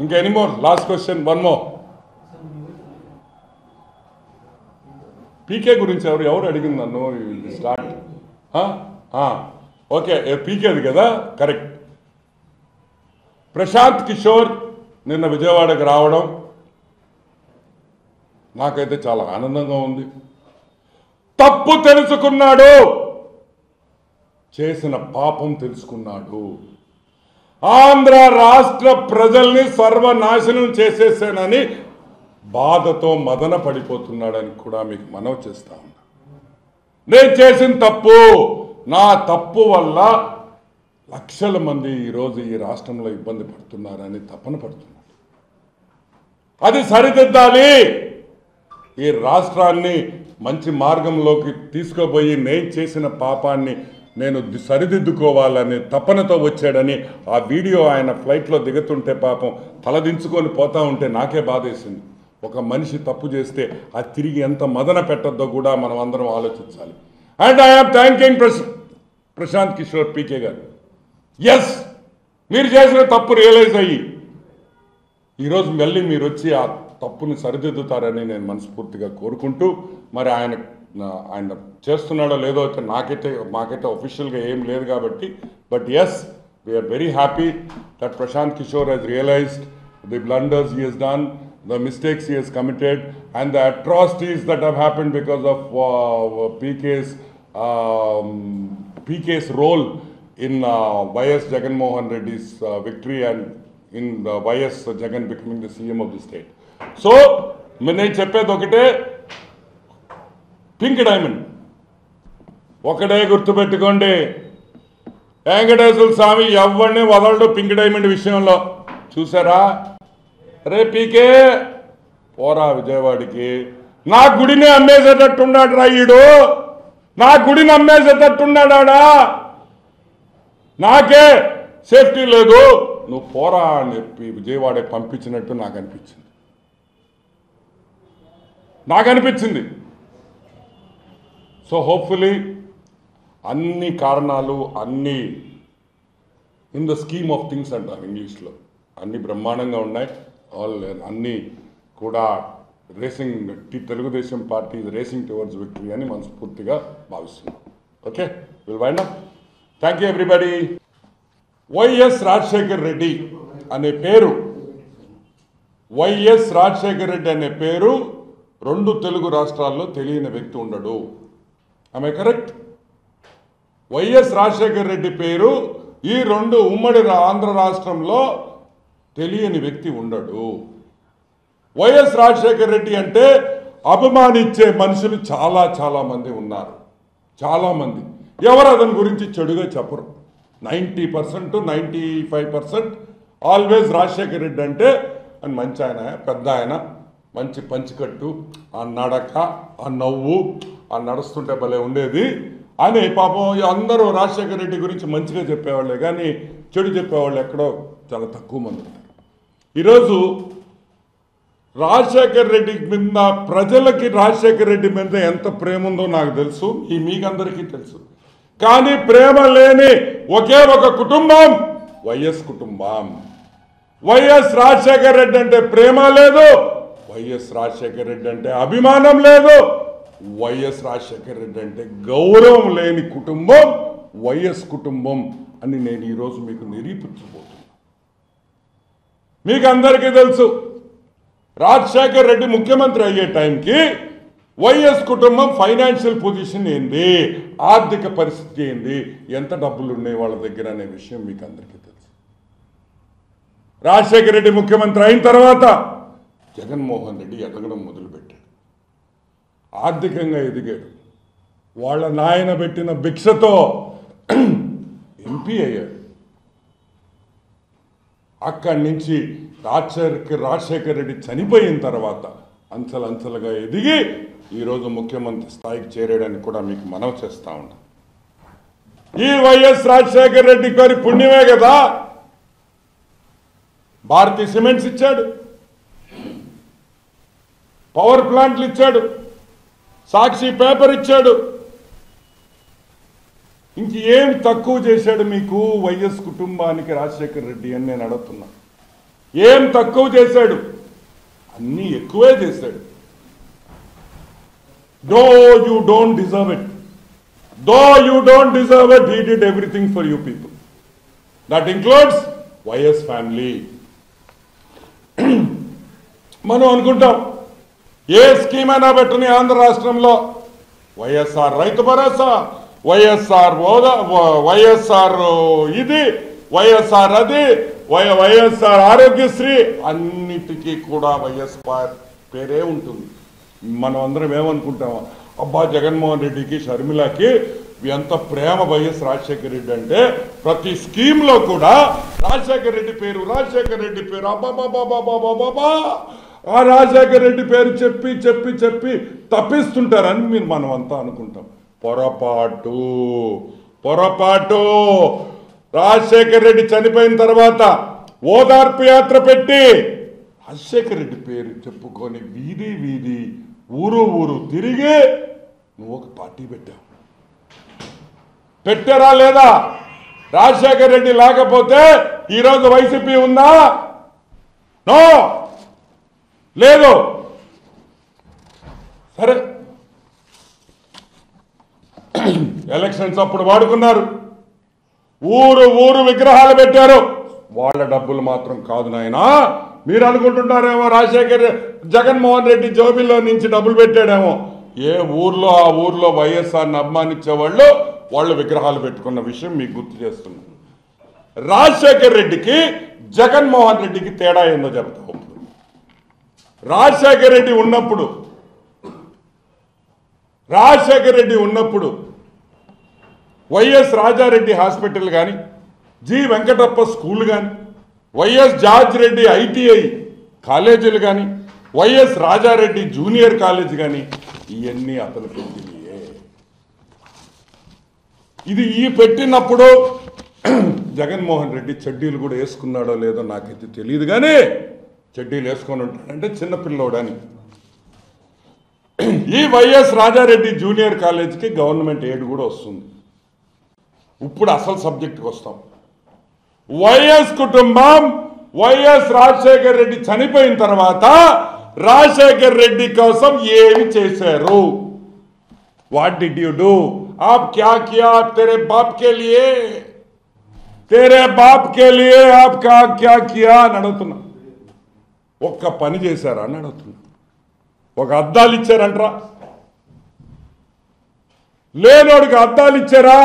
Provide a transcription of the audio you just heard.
ఇంకా any more last question one more PK గురించి ఎవరు అడిగింది నన్ను స్టార్ట్ ఓకే పీకేది కదా కరెక్ట్ ప్రశాంత్ కిషోర్ నిన్న విజయవాడకు రావడం నాకైతే చాలా ఆనందంగా ఉంది తప్పు తెలుసుకున్నాడు చేసిన పాపం తెలుసుకున్నాడు ఆంధ్ర రాష్ట్ర ప్రజల్ని సర్వనాశనం చేసేసానని బాధతో మదన పడిపోతున్నాడని కూడా మీకు మనవి చేస్తా ఉన్నా నేను చేసిన తప్పు నా తప్పు వల్ల లక్షల మంది ఈరోజు ఈ రాష్ట్రంలో ఇబ్బంది పడుతున్నారని తపన పడుతున్నారు అది సరిదిద్దాలి ఈ రాష్ట్రాన్ని మంచి మార్గంలోకి తీసుకుపోయి నేను చేసిన పాపాన్ని నేను సరిదిద్దుకోవాలని తపనతో వచ్చాడని ఆ వీడియో ఆయన ఫ్లైట్లో దిగుతుంటే పాపం తలదించుకొని పోతా ఉంటే నాకే బాధేసింది ఒక మనిషి తప్పు చేస్తే అది తిరిగి ఎంత మదన పెట్టద్దో కూడా మనం అందరం ఆలోచించాలి and I'm thanking Prashant Kishor PK garu yes మీరు చేసిన తప్పు రియలైజ్ అయ్యి ఈరోజు మళ్ళీ మీరు వచ్చి ఆ తప్పుని సరిదిద్దుతారని నేను మనస్ఫూర్తిగా కోరుకుంటూ మరి ఆయన చేస్తున్నాడో లేదో మాకైతే అఫీషియల్గా ఏం లేదు కాబట్టి but yes we're very happy that Prashant Kishor he's realised the blunders he he's done the mistakes he has committed and the atrocities that have happened because of PK's role in YS Jagan Mohan Reddy's victory and in YS Jagan becoming the CM of the state. So, నేను చెప్పేది ఒకటే pink diamond ఒకటే గుర్తుపెట్టుకోండి వెంకటేశ్వర స్వామి ఎవరిని వదలడు pink diamond విషయంలో చూసారా రే పీకే పోరా విజయవాడికి నా గుడిని అమ్మేసేటట్టున్నాడు రాయుడు నా గుడిని అమ్మేసేటట్టున్నాడా నాకే సేఫ్టీ లేదు నువ్వు పోరా అని చెప్పి విజయవాడ పంపించినట్టు నాకు అనిపించింది సో హోప్ఫుల్లీ అన్ని కారణాలు అన్ని in the scheme of things అంటారు ఇంగ్లీష్లో అన్ని బ్రహ్మాండంగా ఉన్నాయి అన్నీ కూడా racing Telugu Desam party racing towards victory అని మనస్ఫూర్తిగా భావిస్తున్నాం okay will wind up thank you everybody YS Rajasekhar Reddy అనే పేరు వైఎస్ రాజశేఖర్ రెడ్డి అనే పేరు రెండు తెలుగు రాష్ట్రాల్లో తెలియని వ్యక్తి ఉండడు ఆమె కరెక్ట్ వైఎస్ రాజశేఖర్ రెడ్డి పేరు ఈ రెండు ఉమ్మడి ఆంధ్ర రాష్ట్రంలో తెలియని వ్యక్తి ఉండడు వైఎస్ రాజశేఖర్ రెడ్డి అంటే అభిమానించే మనుషులు చాలా మంది ఉన్నారు చాలామంది ఎవరు అతని గురించి చెడుగా చెప్పరు 90% 95% ఆల్వేస్ రాజశేఖర్ రెడ్డి అంటే అని మంచి ఆయన పెద్ద ఆయన మంచి పంచికట్టు ఆ నడక ఆ నవ్వు ఆ నడుస్తుంటే భలే ఉండేది అని పాపం అందరూ రాజశేఖర్ రెడ్డి గురించి మంచిగా చెప్పేవాళ్ళే కానీ చెడు చెప్పేవాళ్ళు ఎక్కడో చాలా తక్కువ మంది ఉంటారు ఈరోజు రాజశేఖర్ రెడ్డి మీద ప్రజలకి రాజశేఖర్ రెడ్డి మీద ఎంత ప్రేమ ఉందో నాకు తెలుసు మీకందరికీ తెలుసు కానీ ప్రేమ లేని ఒకే ఒక కుటుంబం వైఎస్ కుటుంబం వైఎస్ రాజశేఖర్ రెడ్డి అంటే ప్రేమ లేదు వైఎస్ రాజశేఖర్ రెడ్డి అంటే అభిమానం లేదు వైఎస్ రాజశేఖర్ రెడ్డి అంటే గౌరవం లేని కుటుంబం వైఎస్ కుటుంబం అని నేను ఈరోజు మీకు నిరూపించబోతున్నాను మీకు అందరికీ తెలుసు రాజశేఖర్ రెడ్డి ముఖ్యమంత్రి అయ్యే టైంకి వైఎస్ కుటుంబం ఫైనాన్షియల్ పొజిషన్ ఏంది ఆర్థిక పరిస్థితి ఏంది ఎంత డబ్బులు ఉన్నాయి వాళ్ళ దగ్గర అనే విషయం మీకు అందరికీ తెలుసు రాజశేఖర్ రెడ్డి ముఖ్యమంత్రి అయిన తర్వాత జగన్మోహన్ రెడ్డి ఎదగడం మొదలుపెట్టాడు ఆర్థికంగా ఎదిగాడు వాళ్ళ నాయన పెట్టిన భిక్షతో ఎంపీ అయ్యాడు అక్కడి నుంచి రాజశేఖర్ రెడ్డి చనిపోయిన తర్వాత అంచెలంచెలుగా ఎదిగి ఈరోజు ముఖ్యమంత్రి స్థాయికి చేరాడని కూడా మీకు మనవి చేస్తా ఉంటాం ఈ వైఎస్ రాజశేఖర్ రెడ్డి గారి పుణ్యమే కదా భారతీయ సిమెంట్స్ ఇచ్చాడు పవర్ ప్లాంట్లు ఇచ్చాడు సాక్షి పేపర్ ఇచ్చాడు ఇంకేం తక్కువ చేశాడు మీకు వైఎస్ కుటుంబానికి రాజశేఖర్ రెడ్డి అని నేను అడుగుతున్నా ఏం తక్కువ చేశాడు? అన్నీ ఎక్కువే చేశాడు. Though you don't deserve it, he did everything for you people. That includes YS family. మనం అనుకుంటాం ఏ స్కీమ్ అయినా పెట్టని ఆంధ్ర రాష్ట్రంలో వైఎస్ఆర్ రైతు భరోసా, వైఎస్ఆర్ వైఎస్ఆర్ ఇది, వైఎస్ఆర్ అది, వైఎస్ఆర్ ఆరోగ్యశ్రీ, అన్నిటికీ కూడా వైఎస్ఆర్ పేరే ఉంటుంది. మనం అందరం ఏమనుకుంటాం, అబ్బా జగన్మోహన్ రెడ్డికి షర్మిలకి ఎంత ప్రేమ వైఎస్ రాజశేఖర రెడ్డి అంటే ప్రతి స్కీమ్లో కూడా రాజశేఖర రెడ్డి పేరు అబ్బాబాబాబాబాబాబా ఆ రాజశేఖర రెడ్డి పేరు చెప్పి చెప్పి చెప్పి తప్పిస్తుంటారని మనం అంతా అనుకుంటాం. పొరపాటు. రాజశేఖర రెడ్డి చనిపోయిన తర్వాత ఓదార్పు యాత్ర పెట్టి రాజశేఖర రెడ్డి పేరు చెప్పుకొని వీధి వీధి ఊరు తిరిగి నువ్వు ఒక పార్టీ పెట్టారా లేదా? రాజశేఖర రెడ్డి లేకపోతే ఈరోజు వైసీపీ ఉందా? నో, లేదు. సరే, ఎలక్షన్స్ అప్పుడు వాడుకున్నారు, ఊరు విగ్రహాలు పెట్టారు. వాళ్ళ డబ్బులు మాత్రం కాదు నాయనా. మీరు అనుకుంటున్నారేమో జగన్మోహన్ రెడ్డి జోబిల్లో నుంచి డబ్బులు పెట్టాడేమో. ఏ ఊర్లో ఆ ఊర్లో వైఎస్ఆర్ని అభిమానించే వాళ్ళు విగ్రహాలు పెట్టుకున్న విషయం మీకు గుర్తు చేస్తున్నాను. రాజశేఖర రెడ్డికి జగన్మోహన్ రెడ్డికి తేడా ఏందో చెప్తాం. రాజశేఖర రెడ్డి ఉన్నప్పుడు వైఎస్ రాజారెడ్డి హాస్పిటల్ కానీ, జి వెంకటప్ప స్కూల్ కానీ, వైఎస్ జార్జ్ రెడ్డి ఐటీఐ కాలేజీలు కానీ, వైఎస్ రాజారెడ్డి జూనియర్ కాలేజ్ కానీ, ఇవన్నీ అతను పెట్టినయే. ఇది పెట్టినప్పుడు జగన్మోహన్ రెడ్డి చెడ్డీలు కూడా వేసుకున్నాడో లేదో నాకైతే తెలియదు, కానీ చెడ్డీలు వేసుకొని ఉంటాడంటే చిన్నపిల్లోడని. ఈ వైఎస్ రాజారెడ్డి జూనియర్ కాలేజీకి గవర్నమెంట్ ఎయిడ్ కూడా వస్తుంది. ఇప్పుడు అసలు సబ్జెక్టుకి వస్తాం. వైఎస్ కుటుంబం వైఎస్ రాజశేఖర్ రెడ్డి చనిపోయిన తర్వాత రాజశేఖర్ రెడ్డి కోసం ఏమి చేశారు? What did you do? आप क्या किया तेरे बाप के लिए आप क्या किया అని అడుగుతున్నా. ఒక్క పని చేశారా అని అడుగుతున్నా. ఒక అద్దాలు ఇచ్చారంట్రా? లేనోడికి అద్దాలు ఇచ్చారా?